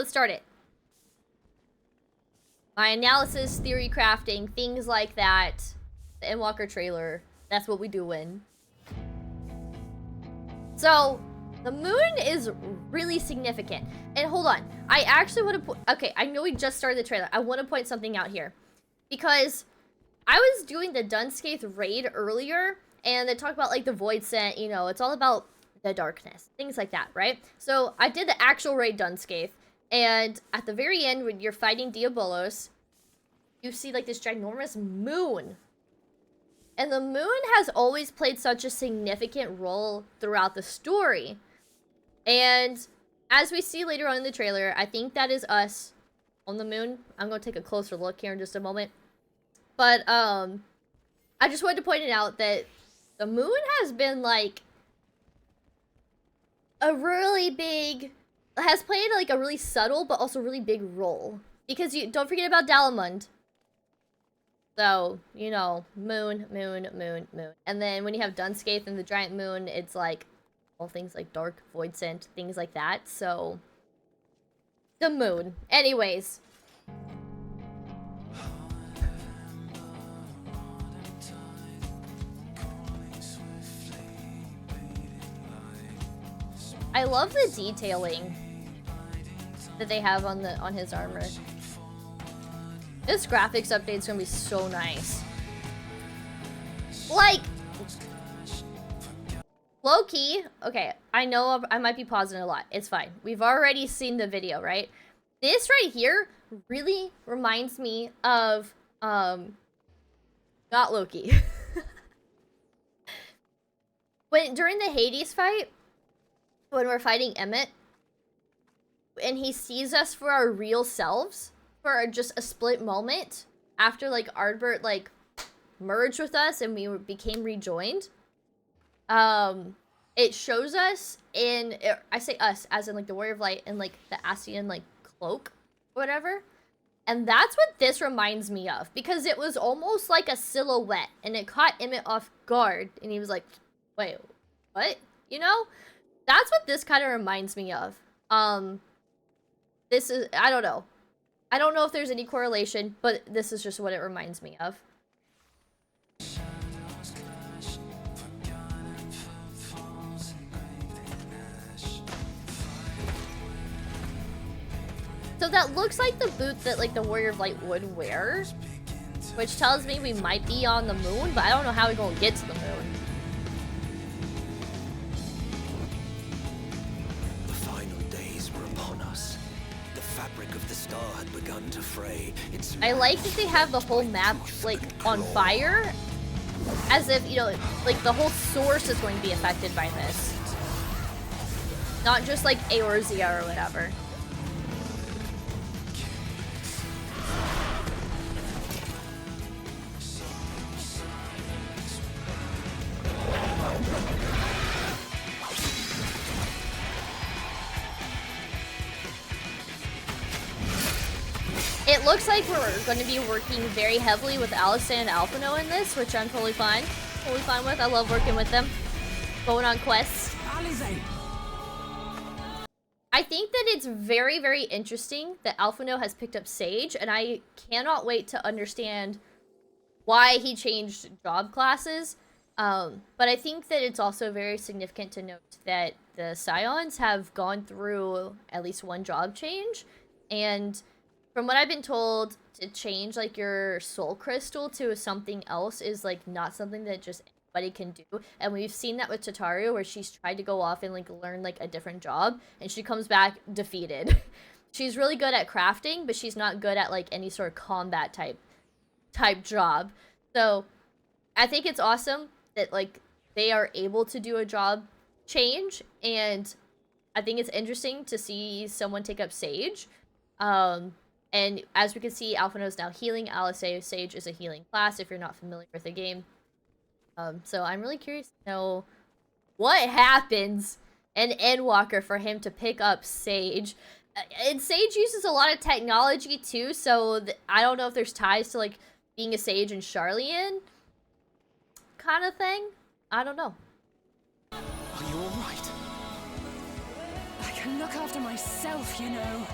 let's start it. My analysis, theory crafting, things like that. The Endwalker trailer. That's what we doing. So, the moon is really significant. And hold on. I actually want to okay, I know we just started the trailer. I want to point something out here. Because I was doing the Dunscaith raid earlier, and they talked about, like, the Void Scent, you know, it's all about the darkness. Things like that, right? So, I did the actual raid Dunscaith, and at the very end, when you're fighting Diabolos, you see, like, this ginormous moon. And the moon has always played such a significant role throughout the story. And as we see later on in the trailer, I think that is us on the moon. I'm going to take a closer look here in just a moment. But, I just wanted to point it out that the moon has been, like, a really big... has played, like, a really subtle but also really big role. Because you don't forget about Dalamund. So, you know, moon, moon, moon, moon. And then when you have Dunscaith and the giant moon, it's like, all things like dark, void scent, things like that. So, the moon. Anyways. I love the detailing that they have on his armor. This graphics update's gonna be so nice. Like, low-key, okay, I know I might be pausing a lot. It's fine. We've already seen the video, right? This right here really reminds me of, not Loki. During the Hades fight, when we're fighting Emmett, and he sees us for our real selves, for just a split moment after, like, Ardbert, like, merged with us and we became rejoined. It shows us in, I say us, as in, like, the Warrior of Light and, like, the Ascian, like, cloak, or whatever. And that's what this reminds me of, because it was almost like a silhouette, and it caught Emmett off guard, and he was like, wait, what? You know? That's what this kind of reminds me of. This is, I don't know. I don't know if there's any correlation, but this is just what it reminds me of. So that looks like the boot that, like, the Warrior of Light would wear, which tells me we might be on the moon, but I don't know how we're gonna get to the moon. The final days were upon us. The fabric of the star had begun to fray. I like that they have the whole map, like, on fire, as if, you know, like, the whole source is going to be affected by this. Not just, like, Eorzea or whatever. It looks like we're going to be working very heavily with Alisei and Alphino in this, which I'm totally fine. Totally fine with. I love working with them. Going on quests. I think that it's very, very interesting that Alphino has picked up Sage, and I cannot wait to understand why he changed job classes. But I think that it's also very significant to note that the Scions have gone through at least one job change, and from what I've been told, to change, like, your soul crystal to something else is, like, not something that just anybody can do. And we've seen that with Tataru, where she's tried to go off and, like, learn, like, a different job, and she comes back defeated. She's really good at crafting, but she's not good at, like, any sort of combat type job. So I think it's awesome that, like, they are able to do a job change, and I think it's interesting to see someone take up Sage. And as we can see, Alphino is now healing. Alisei, Sage is a healing class if you're not familiar with the game. So I'm really curious to know what happens in Endwalker for him to pick up Sage. And Sage uses a lot of technology too, so I don't know if there's ties to, like, being a Sage in Sharlayan kind of thing. I don't know. Are you alright? I can look after myself, you know.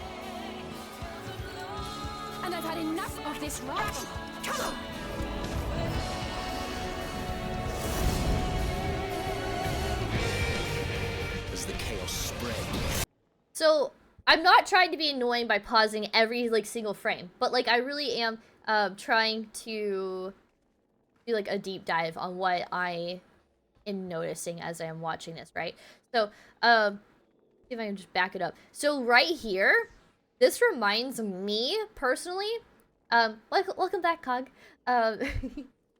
and I've had enough of this rot. Come on! As the chaos spread. So I'm not trying to be annoying by pausing every like single frame, but like I really am trying to do like a deep dive on what I am noticing as I am watching this, right? So see if I can just back it up. So right here, this reminds me personally, welcome back, Cog.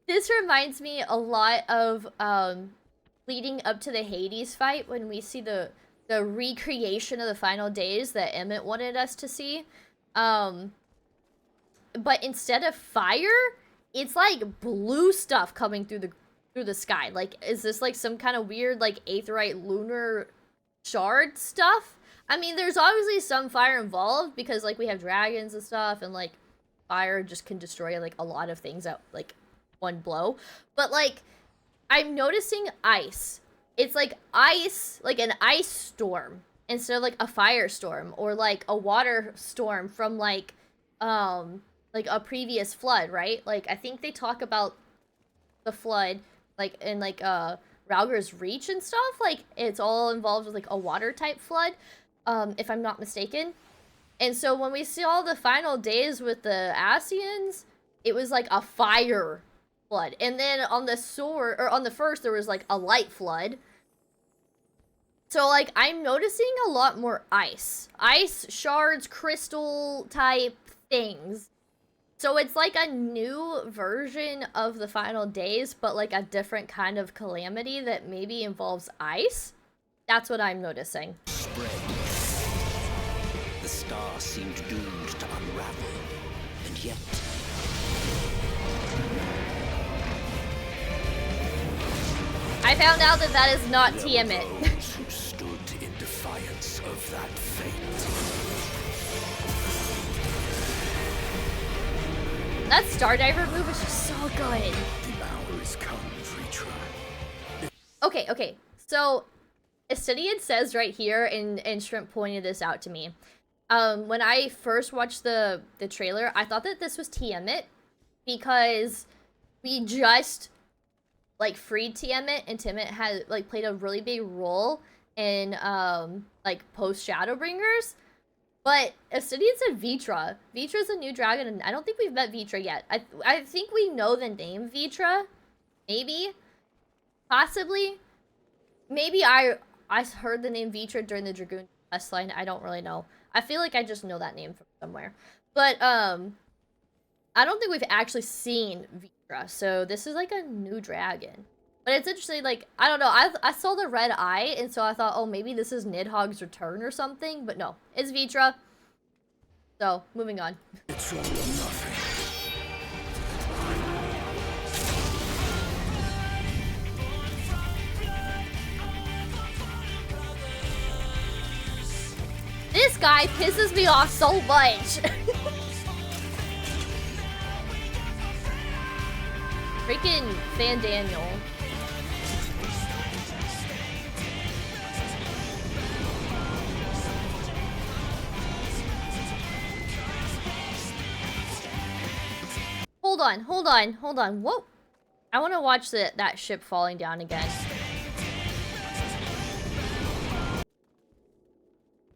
This reminds me a lot of leading up to the Hades fight when we see the recreation of the final days that Emmett wanted us to see. But instead of fire, it's like blue stuff coming through the sky. Like, is this like some kind of weird like aetheryte lunar shard stuff? I mean, there's obviously some fire involved because like we have dragons and stuff, and like fire just can destroy like a lot of things at like one blow. But like I'm noticing ice. It's like ice, like an ice storm instead of like a firestorm or like a water storm from like a previous flood, right? Like I think they talk about the flood like in like Rauger's Reach and stuff. Like it's all involved with like a water type flood, if I'm not mistaken. And so when we saw the final days with the Asians, it was like a fire flood. And then on the sword, or on the first, there was like a light flood. So like I'm noticing a lot more ice shards, crystal type things. So it's like a new version of the final days, but like a different kind of calamity that maybe involves ice. That's what I'm noticing. Spread. The star seemed doomed to unravel, and yet I found out that that is not Tiamat. those who stood in defiance of that fate. That Stardiver move is just so good. The hour is come, Vritra. Okay. So, Astidian says right here, and Shrimp pointed this out to me. When I first watched the trailer, I thought that this was Tiamat because we just like freed Tiamat, and Tiamat had like played a really big role in like post Shadowbringers. But Astidian said Vitra. Vitra's a new dragon, and I don't think we've met Vitra yet. I think we know the name Vitra. Maybe. Possibly. Maybe I heard the name Vitra during the Dragoon quest line. I don't really know. I feel like I just know that name from somewhere. But, I don't think we've actually seen Vitra. So this is like a new dragon. But it's interesting, like, I don't know. I saw the red eye, and so I thought, oh, maybe this is Nidhogg's return or something. But no, it's Vitra. So, moving on. It's all or nothing. This guy pisses me off so much. Freaking Fan Daniel. Hold on. Whoa. I want to watch that ship falling down again.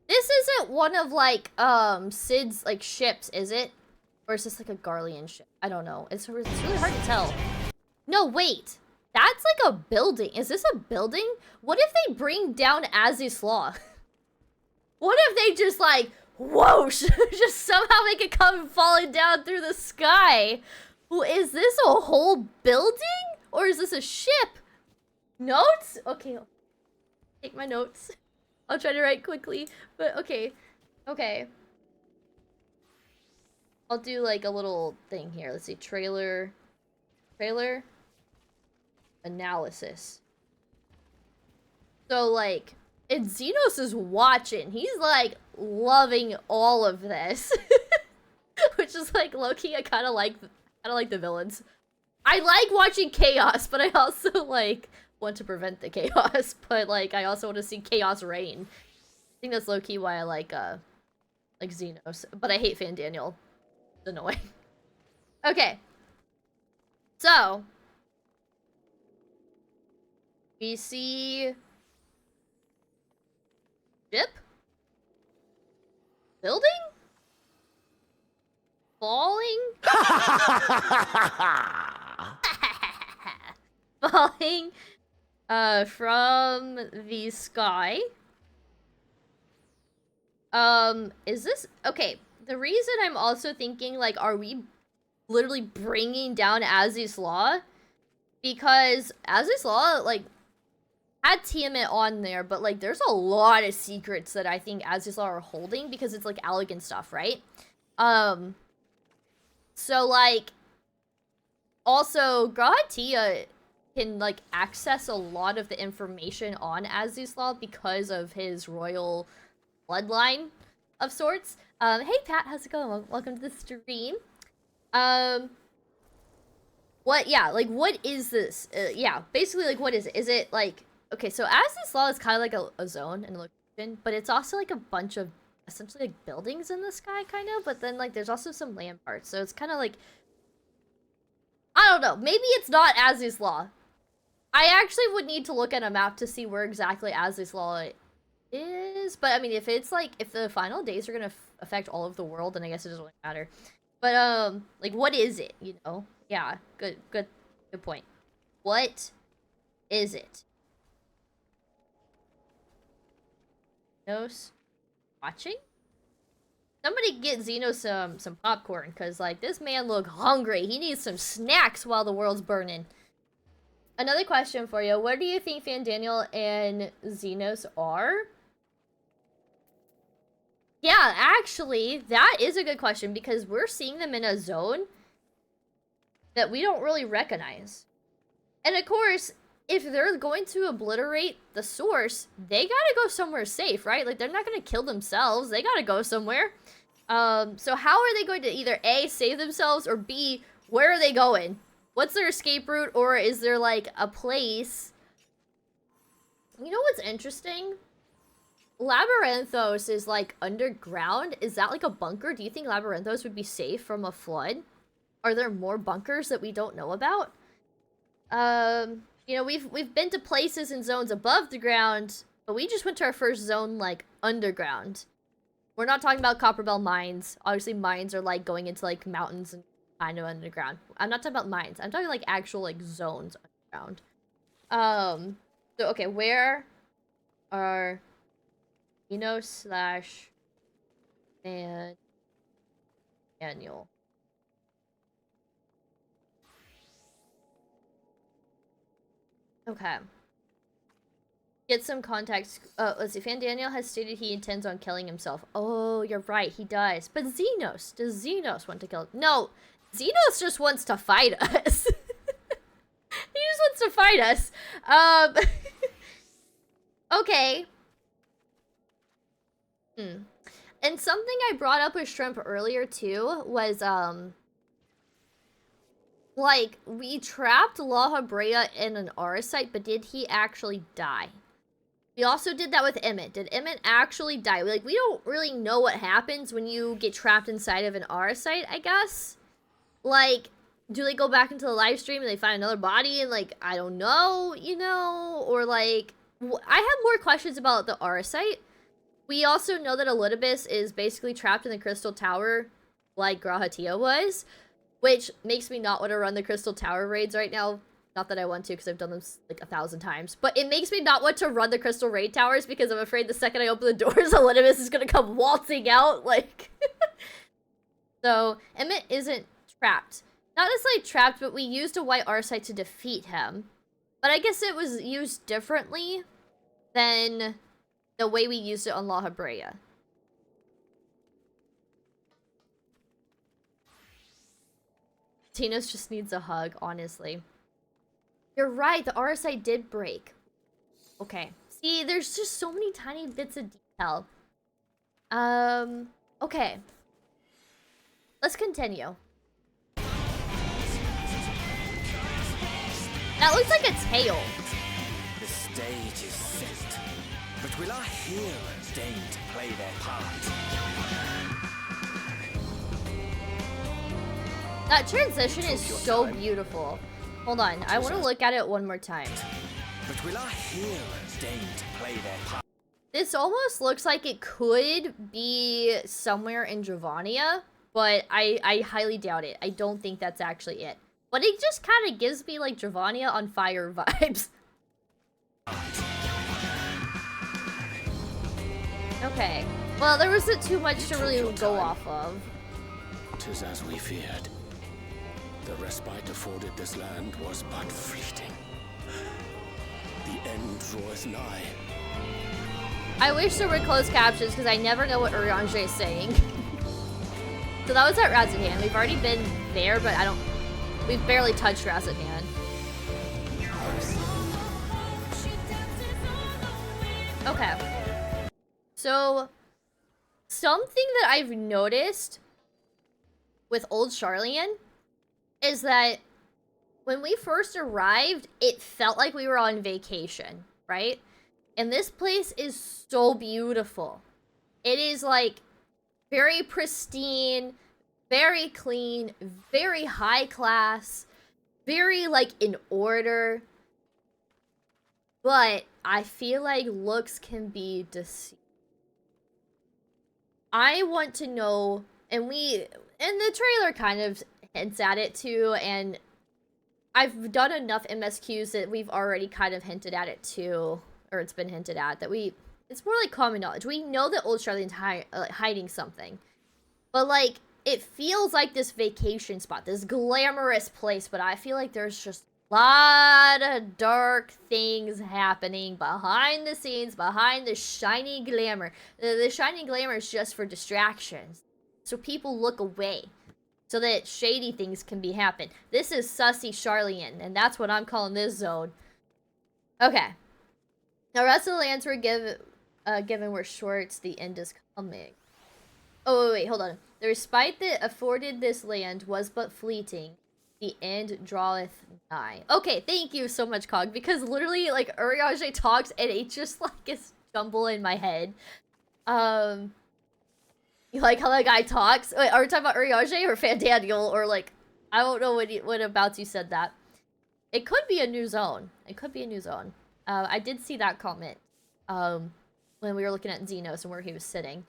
This isn't one of, like, Sid's, like, ships, is it? Or is this, like, a Garlean ship? I don't know. It's really hard to tell. No, wait. That's, like, a building. Is this a building? What if they bring down Azzy's Law? What if they just, like, whoosh! Just somehow make it come falling down through the sky? Is this a whole building? Or is this a ship? Notes? Okay. Take my notes. I'll try to write quickly, but okay. I'll do like a little thing here. Let's see, trailer analysis. So like, and Xenos is watching. He's like loving all of this, which is like low-key. I kind of like the villains. I like watching chaos, but I also like want to prevent the chaos, but like I also want to see chaos reign. I think that's low-key why I like Xenos, but I hate Fan Daniel. It's annoying. Okay. So we see ship? Building? Falling? Falling from the sky. Is this okay? The reason I'm also thinking, like, are we literally bringing down Aziz's Law? Because Aziz's Law, like, had Tiamat on there, but, like, there's a lot of secrets that I think Aziz's Law are holding because it's, like, elegant stuff, right? So, like, also, Grahatia can, like, access a lot of the information on Aziz's Law because of his royal bloodline of sorts. Hey Pat, how's it going? Welcome to the stream. What is this? Yeah, basically, like, what is it? Is it, like, okay, so Aziz's Law is kind of like a zone and a location, but it's also, like, a bunch of, essentially, like, buildings in the sky, kind of, but then, like, there's also some land parts, so it's kind of, like, I don't know, maybe it's not Aziz's Law. I actually would need to look at a map to see where exactly Aziz's Law is, but, I mean, if it's, like, if the final days are gonna affect all of the world, then I guess it doesn't really matter. But, like, what is it, you know? Yeah, good point. What is it? Xenos watching? Somebody get Xenos some popcorn, cause, like, this man look hungry. He needs some snacks while the world's burning. Another question for you. Where do you think Fandaniel and Xenos are? Yeah, actually, that is a good question, because we're seeing them in a zone that we don't really recognize. And of course, if they're going to obliterate the source, they gotta go somewhere safe, right? Like, they're not gonna kill themselves. They gotta go somewhere. So how are they going to either A, save themselves, or B, where are they going? What's their escape route, or is there, like, a place? You know what's interesting? Labyrinthos is, like, underground. Is that, like, a bunker? Do you think Labyrinthos would be safe from a flood? Are there more bunkers that we don't know about? You know, we've been to places and zones above the ground, but we just went to our first zone, like, underground. We're not talking about Copperbell mines. Obviously, mines are, like, going into, like, mountains and kind of underground. I'm not talking about mines. I'm talking, like, actual, like, zones underground. So, okay, where are Xenos / and Daniel? Okay. Get some context. Let's see. Fandaniel has stated he intends on killing himself. Oh, you're right. He does. But Xenos. Does Xenos want to kill him? No. Xenos just wants to fight us. He just wants to fight us. Okay. And something I brought up with Shrimp earlier, too, was, like, we trapped La Habrea in an Aura site, but did he actually die? We also did that with Emmett. Did Emmett actually die? Like, we don't really know what happens when you get trapped inside of an Aura site, I guess. Like, do they go back into the live stream and they find another body and, like, I don't know, you know? Or, like, I have more questions about the Aura site. We also know that Elidibus is basically trapped in the Crystal Tower, like Grahatia was. Which makes me not want to run the Crystal Tower raids right now. Not that I want to, because I've done them, like, 1,000 times. But it makes me not want to run the Crystal Raid Towers, because I'm afraid the second I open the doors, Elidibus is going to come waltzing out, like... So, Emmett isn't trapped. Not necessarily trapped, but we used a white Arsite to defeat him. But I guess it was used differently than the way we used it on La Habrea. Tinos just needs a hug, honestly. You're right, the RSI did break. Okay. See, there's just so many tiny bits of detail. Okay. Let's continue. That looks like a tail. The stage is set, but will our heroes deign to play their part? That transition is so beautiful. Hold on, I want to look at it one more time. But will our heroes deign to play their part? This almost looks like it could be somewhere in Dravania, but I highly doubt it. I don't think that's actually it. But it just kind of gives me like Dravania on fire vibes. Okay. Well, there wasn't too much to really go off of. 'Tis as we feared. The respite afforded this land was but fleeting. The end draweth nigh. I wish there were closed captions because I never know what Urianger is saying. So that was at Razatan. We've already been there, but we've barely touched Razatan. Okay. So, something that I've noticed with Old Charlian is that when we first arrived, it felt like we were on vacation, right? And this place is so beautiful. It is like very pristine, very clean, very high class, very like in order. But I feel like looks can be deceiving. I want to know, and the trailer kind of hints at it too, and I've done enough MSQs that we've already kind of hinted at it too, or it's been hinted at, that it's more like common knowledge. We know that Old Charlian's hiding something, but like, it feels like this vacation spot, this glamorous place, but I feel like there's just a lot of dark things happening behind the scenes, behind the shiny glamour. The shiny glamour is just for distractions, so people look away, so that shady things can be happen. This is Sussy Charlian, and that's what I'm calling this zone. Okay. The rest of the lands were given were short. The end is coming. Oh, wait, hold on. The respite that afforded this land was but fleeting. The end draweth nigh. Okay, thank you so much, Cog, because literally, like, Urianger talks, and it just, like, is jumble in my head. You like how that guy talks? Wait, are we talking about Urianger or Fandaniel? Or, like, I don't know what about you said that. It could be a new zone. It could be a new zone. I did see that comment when we were looking at Xenos and where he was sitting.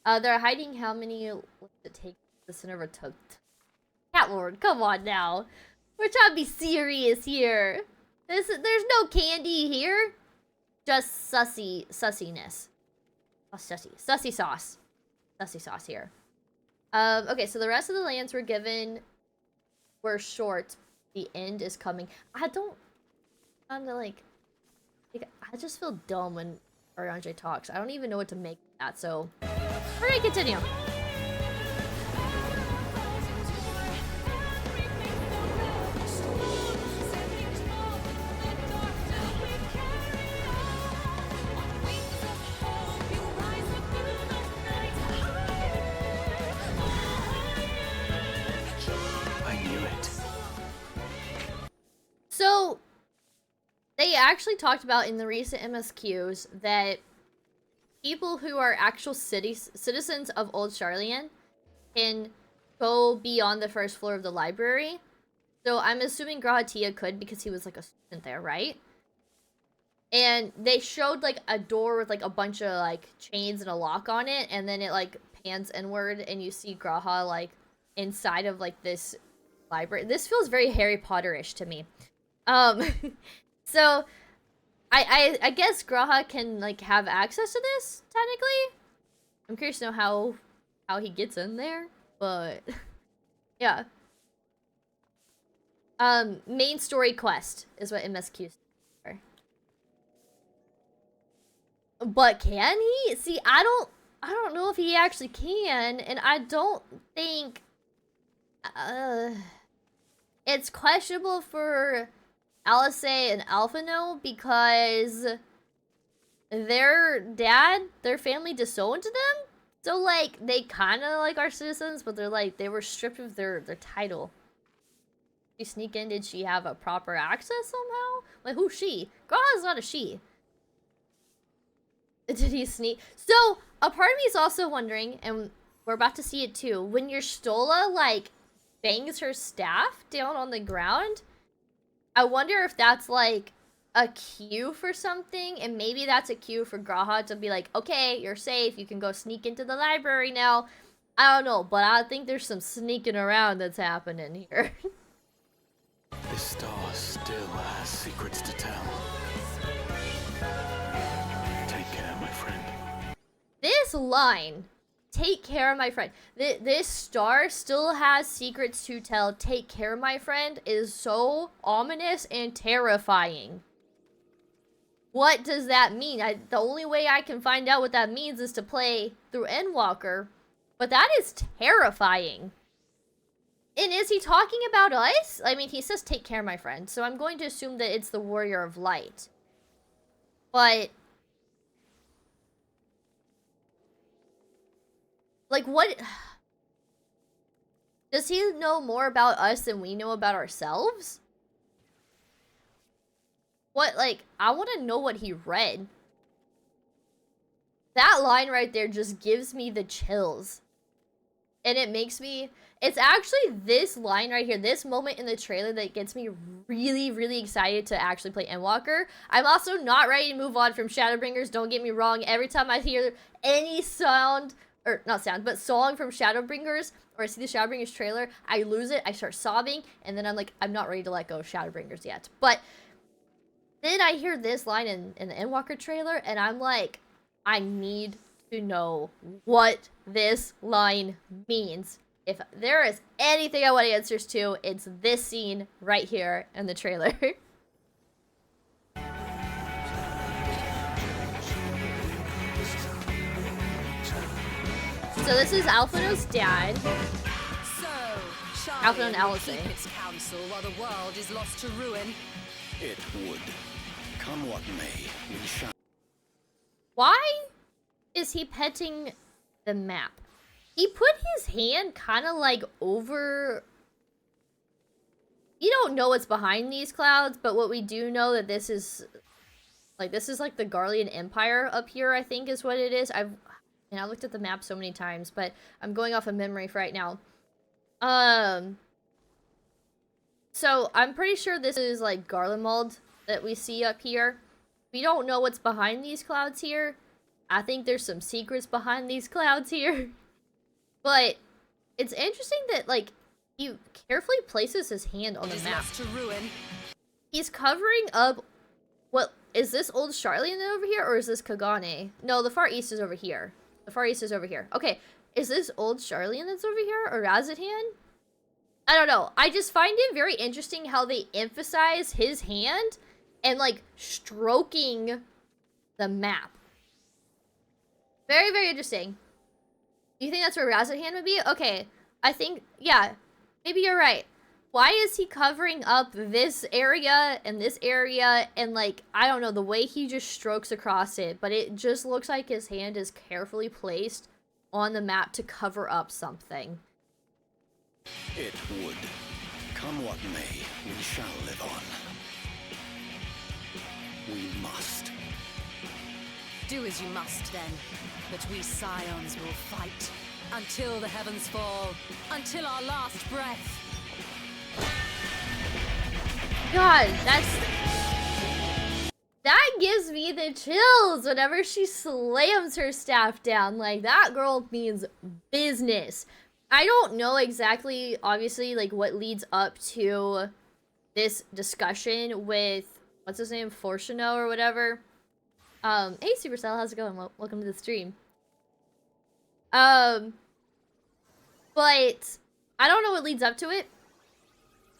They're hiding how many does it take the center of a tub? Cat Lord, come on now. We're trying to be serious here. There's no candy here. Just sussiness. Oh, sussy sauce. Sussy sauce here. Okay, so the rest of the lands were short. The end is coming. I just feel dumb when Urianger talks. I don't even know what to make of that, so we're gonna continue. I knew it. So, they actually talked about in the recent MSQs that people who are actual citizens of Old Charlian can go beyond the first floor of the library. So I'm assuming Grahatia could because he was like a student there, right? And they showed like a door with like a bunch of like chains and a lock on it, and then it like pans inward and you see Graha like inside of like this library. This feels very Harry Potter-ish to me. So I guess Graha can like have access to this technically. I'm curious to know how he gets in there, but yeah. Main story quest is what MSQ is for. But can he? See, I don't know if he actually can, and I don't think it's questionable for Alice and Alphino because their family disowned them. So like they kind of like are citizens, but they were stripped of their title. Did she sneak in? Did she have a proper access somehow? Like, who's she? Graha's not a she. Did he sneak? So a part of me is also wondering, and we're about to see it too, when your Stola like bangs her staff down on the ground. I wonder if that's like a cue for something, and maybe that's a cue for Graha to be like, okay, you're safe, you can go sneak into the library now. I don't know, but I think there's some sneaking around that's happening here. This star still has secrets to tell. Take care, my friend. This line, take care, my friend. This star still has secrets to tell. Take care, my friend, is so ominous and terrifying. What does that mean? The only way I can find out what that means is to play through Endwalker. But that is terrifying. And is he talking about us? I mean, he says, take care, my friend. So I'm going to assume that it's the Warrior of Light. But... like, what... does he know more about us than we know about ourselves? What, like, I want to know what he read. That line right there just gives me the chills. And it makes me... it's actually this line right here, this moment in the trailer that gets me really, really excited to actually play Endwalker. I'm also not ready to move on from Shadowbringers, don't get me wrong. Every time I hear any sound, or not sound, but song from Shadowbringers, or I see the Shadowbringers trailer, I lose it, I start sobbing, and then I'm like, I'm not ready to let go of Shadowbringers yet. But then I hear this line in the Endwalker trailer, and I'm like, I need to know what this line means. If there is anything I want answers to, it's this scene right here in the trailer. So this is Alphino's dad. Alphino and Alice. Keep its counsel while the world is lost to ruin. It would. Come what may, we shall. Why is he petting the map? He put his hand kind of like over... you don't know what's behind these clouds, but what we do know that this is like the Garlean Empire up here, I think is what it is. I looked at the map so many times, but I'm going off of memory for right now. So I'm pretty sure this is like Garlemald that we see up here. We don't know what's behind these clouds here. I think there's some secrets behind these clouds here. But it's interesting that, like, he carefully places his hand on the map. To ruin. He's covering up... what, is this Old Charlian over here, or is this Kagane? No, the Far East is over here. The Far East is over here. Okay, is this Old Charlian that's over here, or Razadhan? I don't know. I just find it very interesting how they emphasize his hand and, like, stroking the map. Very, very interesting. Do you think that's where Razadhan would be? Okay, I think, yeah, maybe you're right. Why is he covering up this area and, like, I don't know, the way he just strokes across it, but it just looks like his hand is carefully placed on the map to cover up something. It would. Come what may, we shall live on. We must. Do as you must then, but we scions will fight until the heavens fall, until our last breath. God, that gives me the chills whenever she slams her staff down. Like, that girl means business. I don't know exactly, obviously, like, what leads up to this discussion with, what's his name, Fortuno or whatever. Hey, Supercell, how's it going? Welcome to the stream. But I don't know what leads up to it,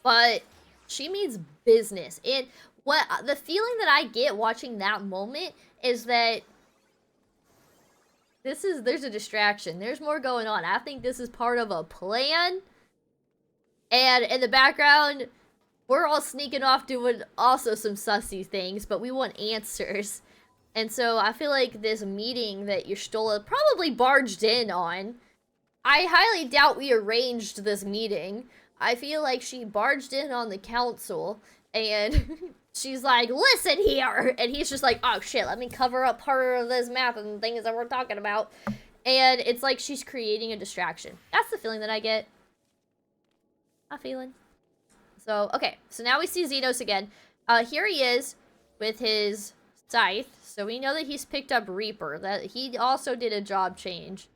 but she means business. And what the feeling that I get watching that moment is that there's a distraction. There's more going on. I think this is part of a plan. And in the background, we're all sneaking off doing also some sussy things, but we want answers. And so I feel like this meeting that Y'shtola probably barged in on, I highly doubt we arranged this meeting. I feel like she barged in on the council, and she's like, listen here! And he's just like, oh shit, let me cover up part of this map and things that we're talking about. And it's like she's creating a distraction. That's the feeling that I get. I'm feeling. So, okay. So now we see Xenos again. Here he is with his scythe. So we know that he's picked up Reaper. That he also did a job change.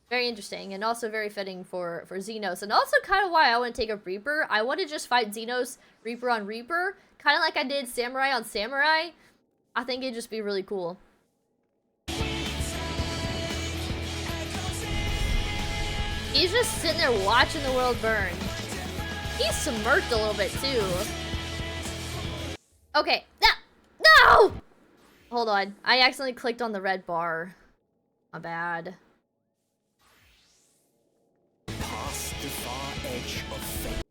Very interesting, and also very fitting for Xenos. And also kind of why I want to take up Reaper. I want to just fight Xenos, Reaper on Reaper. Kind of like I did Samurai on Samurai. I think it'd just be really cool. He's just sitting there watching the world burn. He's smirked a little bit, too. Okay. No! Hold on. I accidentally clicked on the red bar. My bad. Past the far edge of fate.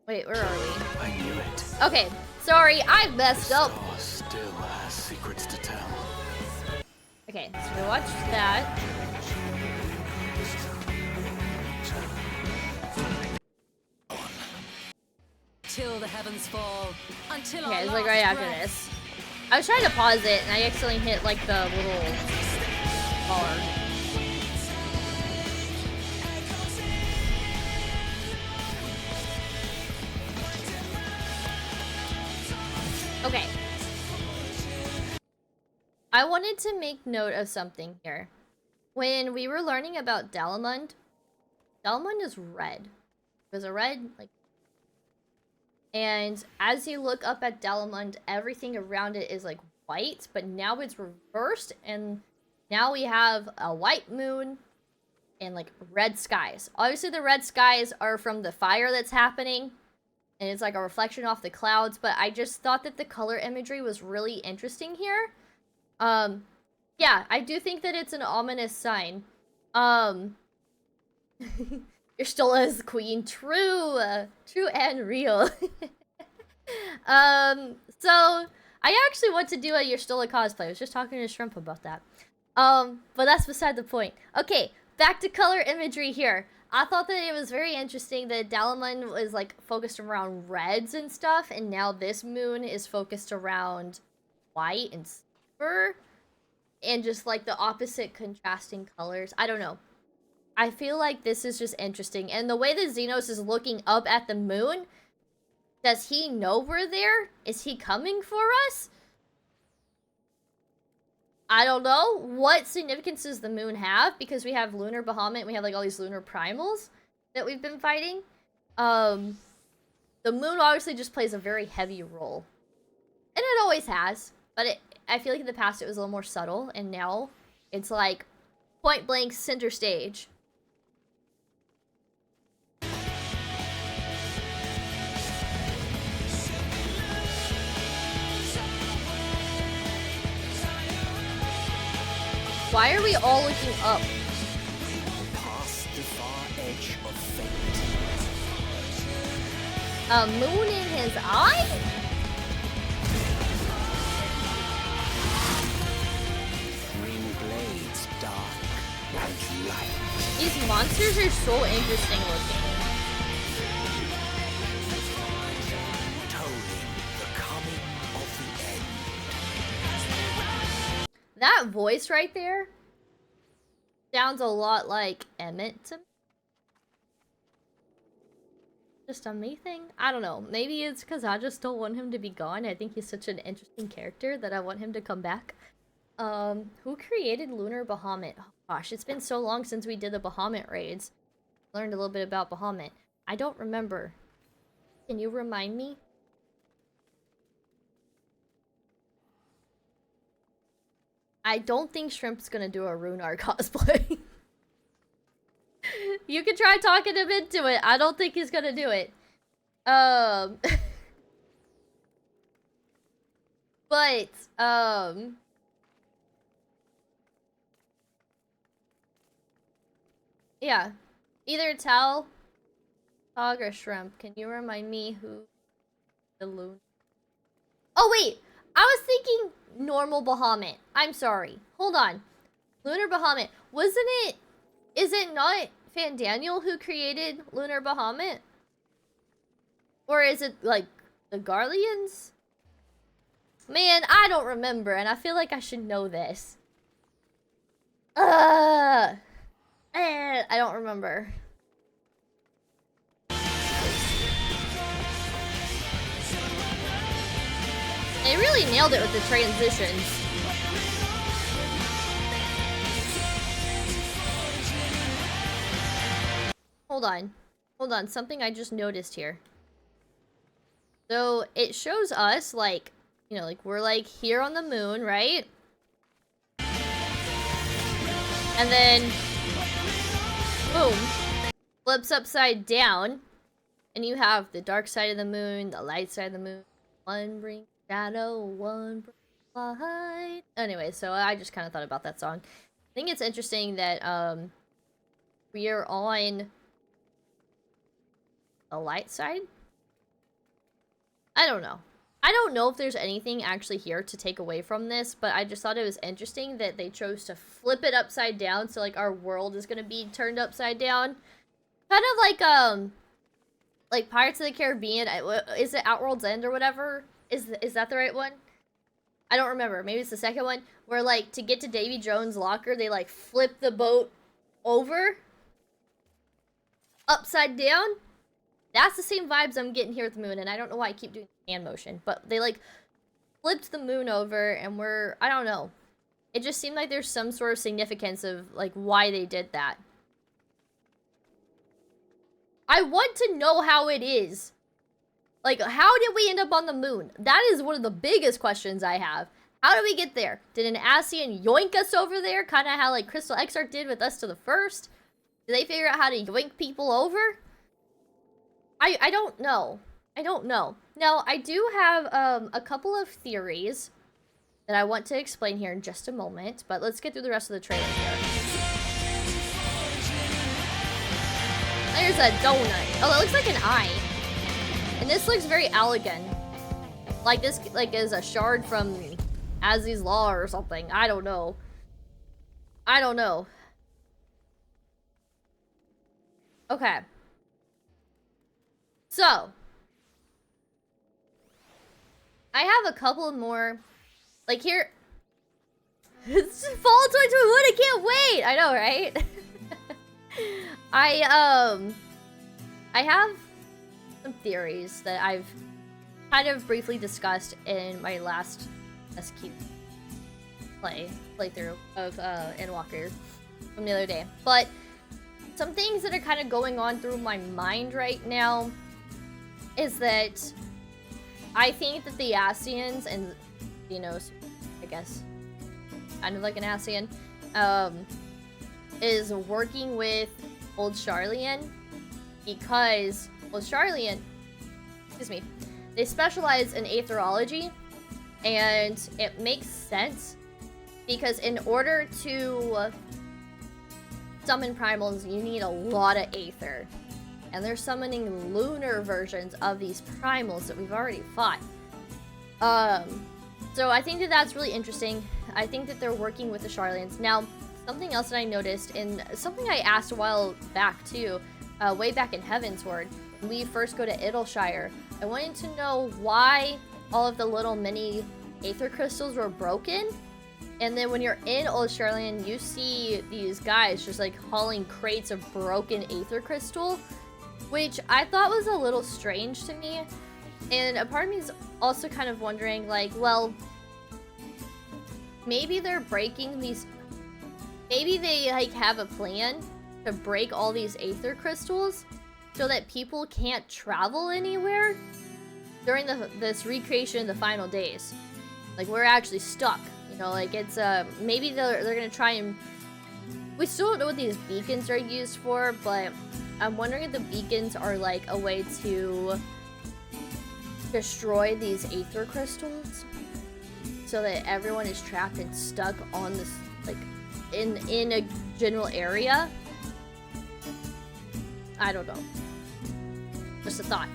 Wait, where are we? I knew it. Okay. Sorry, I messed The up. star still has secrets to tell. Okay, so we watched that. Till the heavens fall. Until Okay, our it's like last right after breath. this. I was trying to pause it, and I accidentally hit, like, the little bar. Okay. I wanted to make note of something here. When we were learning about Dalamund is red. It was a red, like... And as you look up at Dalamund, everything around it is, like, white. But now it's reversed, and now we have a white moon and, like, red skies. Obviously, the red skies are from the fire that's happening. And it's, like, a reflection off the clouds. But I just thought that the color imagery was really interesting here. Yeah, I do think that it's an ominous sign. You're still as queen. True. True and real. So, I actually want to do a You're Still a cosplay. I was just talking to Shrimp about that. But that's beside the point. Okay, back to color imagery here. I thought that it was very interesting that Dalamund was, like, focused around reds and stuff, and now this moon is focused around white and silver, and just, like, the opposite contrasting colors. I don't know. I feel like this is just interesting. And the way that Xenos is looking up at the moon, does he know we're there? Is he coming for us? I don't know. What significance does the moon have? Because we have Lunar Bahamut, we have, like, all these lunar primals that we've been fighting. The moon obviously just plays a very heavy role. And it always has. But I feel like in the past it was a little more subtle, and now it's, like, point blank center stage. Why are we all looking up? Past the far edge of fate. A moon in his eye? Green blades dark and light. These monsters are so interesting looking. Tolling the coming of the end. That voice right there sounds a lot like Emmett to me. Just a me thing? I don't know. Maybe it's because I just don't want him to be gone. I think he's such an interesting character that I want him to come back. Who created Lunar Bahamut? Oh, gosh, it's been so long since we did the Bahamut raids. Learned a little bit about Bahamut. I don't remember. Can you remind me? I don't think Shrimp's gonna do a Runar cosplay. You can try talking him into it. I don't think he's gonna do it. But, yeah. Either Tal, Tog, or Shrimp. Can you remind me who the loon... Oh, wait! I was thinking normal Bahamut. I'm sorry. Hold on. Lunar Bahamut. Wasn't it... Is it not Fandaniel who created Lunar Bahamut? Or is it, like, the Garleans? Man, I don't remember, and I feel like I should know this. I don't remember. They really nailed it with the transitions. Hold on. Hold on. Something I just noticed here. So it shows us, like, you know, like we're like here on the moon, right? And then, boom, flips upside down. And you have the dark side of the moon, the light side of the moon. One brings shadow, one brings light. Anyway, so I just kind of thought about that song. I think it's interesting that we are on the light side. I don't know. I don't know if there's anything actually here to take away from this, but I just thought it was interesting that they chose to flip it upside down, so like our world is gonna be turned upside down. Kind of like Pirates of the Caribbean. Is it Outworld's End or whatever? Is that the right one? I don't remember. Maybe it's the second one, where like to get to Davy Jones' locker, they like flip the boat over upside down. That's the same vibes I'm getting here with the moon, and I don't know why I keep doing the hand motion, but they like flipped the moon over, and I don't know. It just seemed like there's some sort of significance of like why they did that. I want to know how it is. Like, how did we end up on the moon? That is one of the biggest questions I have. How did we get there? Did an Ascian yoink us over there? Kind of how, like, Crystal Exarch did with us to the first? Did they figure out how to yoink people over? I don't know. I don't know. Now, I do have a couple of theories that I want to explain here in just a moment, but let's get through the rest of the trailer here. There's a donut. Oh, that looks like an eye. And this looks very elegant. Like this, like, is a shard from Aziz's Law or something. I don't know. I don't know. Okay. So. I have a couple more. Like here. It's fall 2021. I can't wait. I know, right? I have some theories that I've kind of briefly discussed in my last SQ playthrough of Endwalker from the other day. But some things that are kind of going on through my mind right now is that I think that the Ascians and, you know, I guess kind of like an Ascian, is working with Old Sharlayan because Old Sharlayan, excuse me, they specialize in aetherology, and it makes sense because in order to summon primals, you need a lot of aether, and they're summoning lunar versions of these primals that we've already fought. So I think that that's really interesting. I think that they're working with the Sharlayans. Now, something else that I noticed, and something I asked a while back too, way back in Heavensward, when we first go to Idleshire, I wanted to know why all of the little mini aether crystals were broken. And then when you're in Old Sharlayan, you see these guys just like hauling crates of broken aether crystal, which I thought was a little strange to me. And a part of me is also kind of wondering, like, well, maybe they're breaking these. Maybe they like have a plan to break all these aether crystals so that people can't travel anywhere during this recreation of the final days. Like, we're actually stuck. You know, like, it's maybe they're gonna try and. We still don't know what these beacons are used for, but I'm wondering if the beacons are like a way to destroy these aether crystals so that everyone is trapped and stuck on this, like, in a general area. I don't know. Just a thought.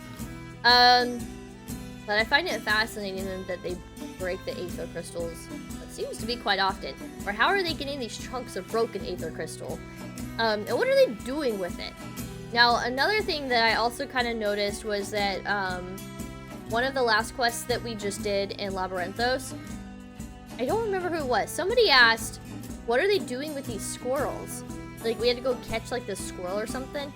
But I find it fascinating that they break the aether crystals. It seems to be quite often. Or how are they getting these chunks of broken aether crystal? And what are they doing with it? Now, another thing that I also kind of noticed was that one of the last quests that we just did in Labyrinthos, I don't remember who it was. Somebody asked, what are they doing with these squirrels? Like, we had to go catch, like, this squirrel or something.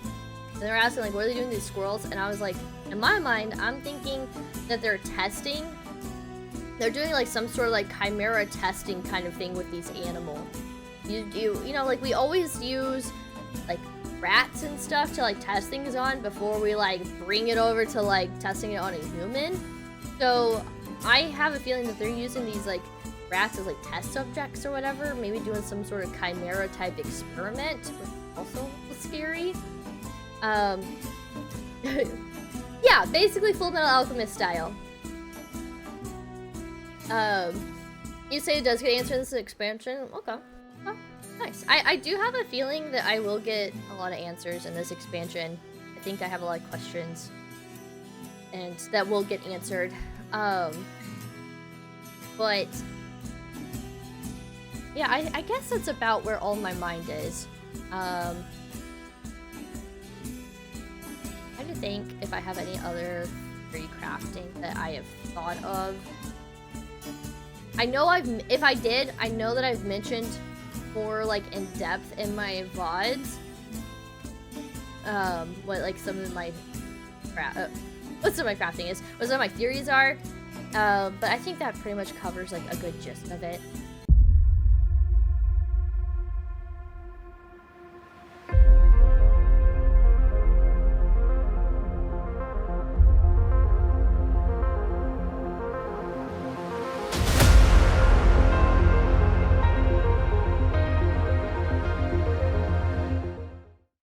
And they were asking, like, what are they doing with these squirrels? And I was like, in my mind, I'm thinking that they're testing they're doing like some sort of like chimera testing kind of thing with these animals. You know, like we always use like rats and stuff to like test things on before we like bring it over to like testing it on a human. So I have a feeling that they're using these like rats as like test subjects or whatever, maybe doing some sort of chimera type experiment, which also was scary. Yeah, basically Full Metal Alchemist style. You say it does get answered in this expansion? Okay. Oh, nice. I do have a feeling that I will get a lot of answers in this expansion. I think I have a lot of questions. And that will get answered. But... yeah, I guess that's about where all my mind is. Trying to think if I have any other theory crafting that I have thought of. I know if I did, I know that I've mentioned more like in depth in my VODs. What like some of my what some of my crafting is, what some of my theories are. But I think that pretty much covers like a good gist of it.